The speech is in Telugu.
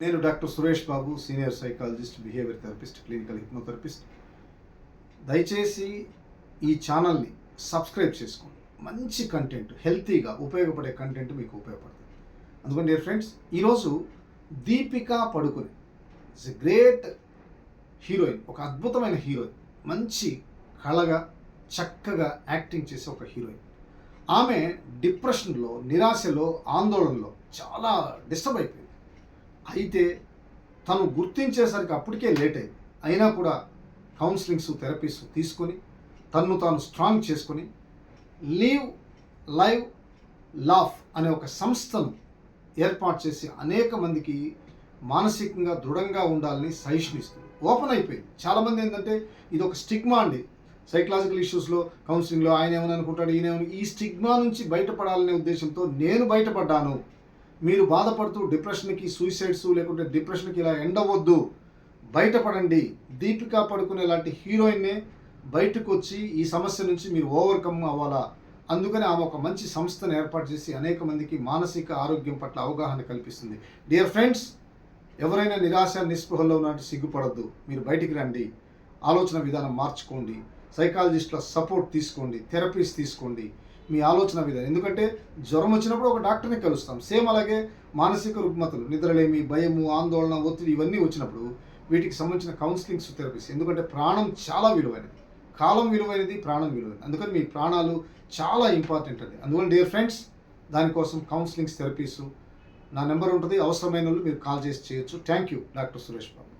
నేను doctor Suresh Babu, senior psychologist, behaviour therapist, clinical hypnotherapist. దయచేసి ఈ ఛానల్ని సబ్స్క్రైబ్ చేసుకోండి. మంచి కంటెంట్, హెల్తీగా ఉపయోగపడే కంటెంట్ మీకు ఉపయోగపడుతుంది. అందుకని డియర్ ఫ్రెండ్స్, ఈరోజు దీపికా పడుకునే ఇస్ ఎ గ్రేట్ హీరోయిన్, ఒక అద్భుతమైన హీరోయిన్, మంచి కళగా చక్కగా యాక్టింగ్ చేసే ఒక హీరోయిన్. ఆమె డిప్రెషన్లో, నిరాశలో, ఆందోళనలో చాలా డిస్టర్బ్ అయిపోయింది. అయితే తను గుర్తించేసరికి అప్పటికే లేట్ అయింది. అయినా కూడా కౌన్సిలింగ్స్, థెరపీస్ తీసుకొని తన్ను తాను స్ట్రాంగ్ చేసుకొని లీవ్ లైవ్ లాఫ్ అనే ఒక సంస్థను ఏర్పాటు చేసి అనేక మందికి మానసికంగా దృఢంగా ఉండాలని సజెషన్ ఇస్తుంది. ఓపెన్ అయిపోయింది. చాలామంది ఏంటంటే ఇది ఒక స్టిగ్మా అండి. సైకలాజికల్ ఇష్యూస్లో, కౌన్సిలింగ్లో ఆయన ఏమని అనుకుంటాడు, ఈయన ఏమని, ఈ స్టిగ్మా నుంచి బయటపడాలనే ఉద్దేశంతో నేను బయటపడ్డాను. మీరు బాధపడుతూ డిప్రెషన్కి, సూసైడ్స్ లేకుంటే డిప్రెషన్కి ఇలా ఎండవద్దు, బయటపడండి. దీపికా పడుకునే లాంటి హీరోయిన్నే బయటకు వచ్చి ఈ సమస్య నుంచి మీరు ఓవర్కమ్ అవ్వాలా. అందుకని ఆమె ఒక మంచి సంస్థను ఏర్పాటు చేసి అనేక మందికి మానసిక ఆరోగ్యం పట్ల అవగాహన కల్పిస్తుంది. డియర్ ఫ్రెండ్స్, ఎవరైనా నిరాశ, నిస్పృహల్లో ఉన్నట్టు సిగ్గుపడద్దు. మీరు బయటికి రండి, ఆలోచన విధానం మార్చుకోండి, సైకాలజిస్టుల సపోర్ట్ తీసుకోండి, థెరపీస్ తీసుకోండి. మీ ఆలోచన విధానం, ఎందుకంటే జ్వరం వచ్చినప్పుడు ఒక డాక్టర్ని కలుస్తాం. సేమ్ అలాగే మానసిక రుగ్మతలు, నిద్రలేమి, భయము, ఆందోళన, ఒత్తిడి ఇవన్నీ వచ్చినప్పుడు వీటికి సంబంధించిన కౌన్సిలింగ్స్, థెరపీస్. ఎందుకంటే ప్రాణం చాలా విలువైనది, కాలం విలువైనది, ప్రాణం విలువైనది. అందుకని మీ ప్రాణాలు చాలా ఇంపార్టెంట్ అండి. అందువల్ల డియర్ ఫ్రెండ్స్, దానికోసం కౌన్సిలింగ్స్, థెరపీస్ నా నెంబర్ ఉంటుంది. అవసరమైన వాళ్ళు మీరు కాల్ చేసి చేయొచ్చు. Thank you, doctor Suresh Babu.